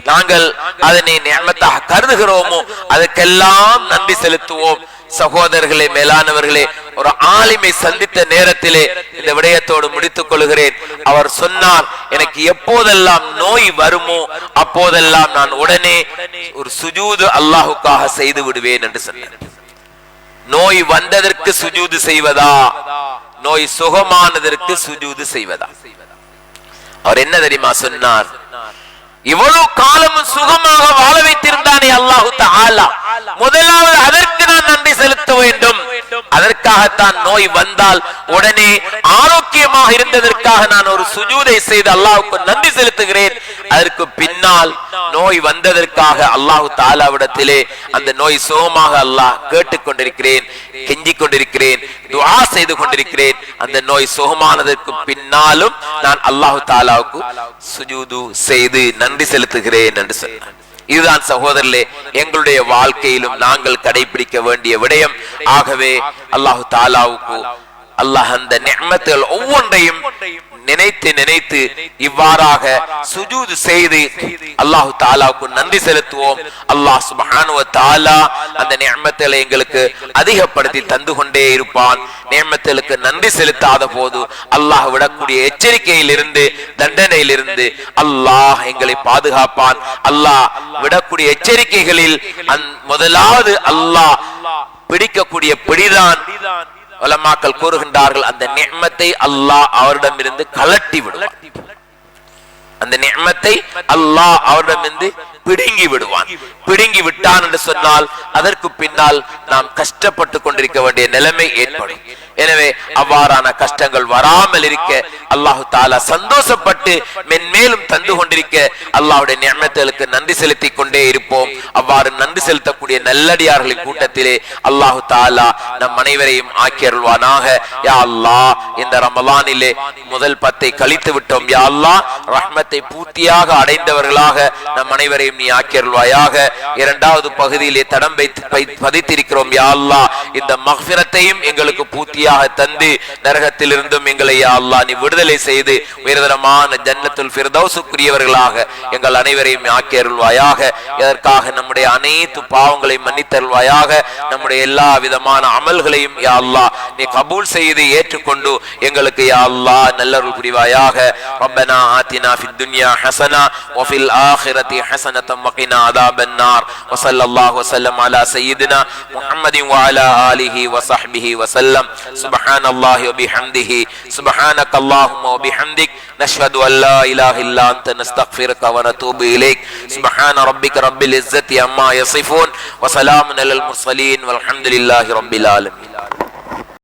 நாங்கள் அதனை நிஅமத்தாக கருதுகிறோமோ அதுக்கெல்லாம் நன்றி செலுத்துவோம். சகோதரர்களே, மேலானவர்களே, ஒரு ஆலிமை சந்தித்த நேரத்திலே இந்த விடயத்தோடு முடித்துக் கொள்கிறேன். அவர் சொன்னார், எனக்கு எப்போதெல்லாம் நோய் வருமோ அப்போதெல்லாம் நான் உடனே ஒரு சுஜூது அல்லாஹுக்காக செய்து விடுவேன் என்று சொன்னார். நோய் வந்ததற்கு சுஜூது செய்வதா, நோய் சுகமானதற்கு சுஜூது செய்வதா? அவர் என்ன தெரியுமா சொன்னார்? இவ்வளவு காலமும் சுகமாக வாழ வைத்திருந்தானே அல்லாஹு தஆலா, முதலாவது அதற்கு நான் நன்றி செலுத்த வேண்டும். அதற்காகத்தான் நோய் வந்தால் உடனே ஆரோக்கியமாக இருந்ததற்காக நான் ஒரு சுஜூதை செய்து அல்லாஹ்வுக்கு நன்றி செலுத்துகிறேன். அதற்கு பின்னால் நோய் வந்ததற்காக அல்லாஹு தஆலாவிடத்திலே அந்த நோய் சுகமாக அல்லாஹ் கேட்டுக் கொண்டிருக்கிறேன், கெஞ்சிக் கொண்டிருக்கிறேன், துஆ செய்து கொண்டிருக்கிறேன். அந்த நோய் சுகமானதற்கு பின்னாலும் நான் அல்லாஹு தஆலாவுக்கு சுஜூது செய்து நன்றி செலுத்துகிறேன் என்று சொன்னார். இதுதான் சகோதரர்களே எங்களுடைய வாழ்க்கையிலும் நாங்கள் கடைபிடிக்க வேண்டிய விடயம். ஆகவே அல்லாஹு தஆலாவுக்கு அல்லாஹ் அந்த நிஅமத்துகள் ஒவ்வொன்றையும் நினைத்து நினைத்து இவ்வாறாக சுஜூது செய்து அல்லாஹு தஆலாவுக்கு நன்றி செலுத்துவோம். அல்லாஹ் சுப்ஹானஹு வ தஆலா அந்த நிஅமத்துகளை எங்களுக்கு அதிகப்படுத்தி தந்து கொண்டே இருப்பான். நிஅமத்துகளுக்கு நன்றி செலுத்தாத போது அல்லாஹ் விடக்கூடிய எச்சரிக்கையிலிருந்து, தண்டனையிலிருந்து அல்லாஹ் எங்களை பாதுகாப்பான். அல்லாஹ் விடக்கூடிய எச்சரிக்கைகளில் முதலாவது அல்லாஹ் பிடிக்கக்கூடிய பிடிதான். உலமாக்கள் கூறுகின்றார்கள், அந்த நிஅமத்தை அல்லாஹ் அவரிடமிருந்து கலட்டி விடுவான். அந்த நிஅமத்தை அல்லாஹ் அவரிடமிருந்து பிடுங்கி விடுவான். பிடுங்கி விட்டான் என்று சொன்னால் அதற்கு பின்னால் நாம் கஷ்டப்பட்டு கொண்டிருக்க வேண்டிய நிலைமை ஏற்படும். எனவே அவ்வாறான கஷ்டங்கள் வராமல் இருக்க அல்லாஹு தஆலா சந்தோஷப்பட்டு மென்மேலும் தந்து கொண்டிருக்க அல்லாஹ்வுடைய நிஅமத்துகளுக்கு நன்றி செலுத்தி கொண்டே இருப்போம். அவ்வாறு நன்றி செலுத்தக்கூடிய நல்லடியார்களின் கூட்டத்திலே அல்லாஹு தஆலா நம் அனைவரையும் ஆக்கி அருள்வானாக. யா அல்லாஹ், இந்த ரமலானிலே முதல் 10 கழித்து விட்டோம். யா அல்லாஹ், ரஹ்மத்தை பூர்த்தியாக அடைந்தவர்களாக நம் அனைவரையும் நீ ஆக்கி அருள்வாயாக. இரண்டாவது பகுதியிலே தடம் பதித்திருக்கிறோம். யா அல்லாஹ், இந்த மக்ஃபிரத்தையும் எங்களுக்கு பூர்த்தியாக தந்து நரகத்தில் இருந்தும் எங்களை யா அல்லாஹ் நீ விடுதலை செய்து உயர்தரமான ஜன்னத்துல் ஃபிர்தௌஸுக்குரியவர்களாக எங்கள் அனைவரையும் ஆக்கி அருள்வாயாக. இதற்காக நம்முடைய அனைத்து பாவங்களையும் மன்னித்தருள்வாயாக. நம்முடைய எல்லா விதமான அமல்களையும் யா அல்லாஹ் நீ கபூல் செய்து ஏற்றுக்கொண்டு எங்களுக்கு யா அல்லாஹ் நல்லருள் புரிவாயாக. ரப்பனா ஆத்தினா ஃபித் துன்யா ஹஸனா வ ஃபில் ஆখিরাতি ஹஸனத்தம் வ கினா அஸாபன் நார். வ ஸல்லல்லாஹு வஸல்லம் அலா சய்யிதினா முஹம்மதின் வ அலா ஆலிஹி வ ஸஹ்பிஹி வ ஸல்லம். சுப்ஹானல்லாஹி வ பிஹம்திஹி சுப்ஹானக்கல்லாஹும்ம வ பிஹம்திக் நஷ்ஹது அன் லா இலாஹா இல்லா அன்த நஸ்தக்ஃபிருக வ நதூபு இலைக். சுப்ஹான ரப்பிக ரப்பில் இஸ்ஸத்தி அம்மா யஸிஃபூன் வ ஸலாமுன் அலல் முர்ஸலீன் வல்ஹம்துலில்லாஹி ரப்பில் ஆலமீன்.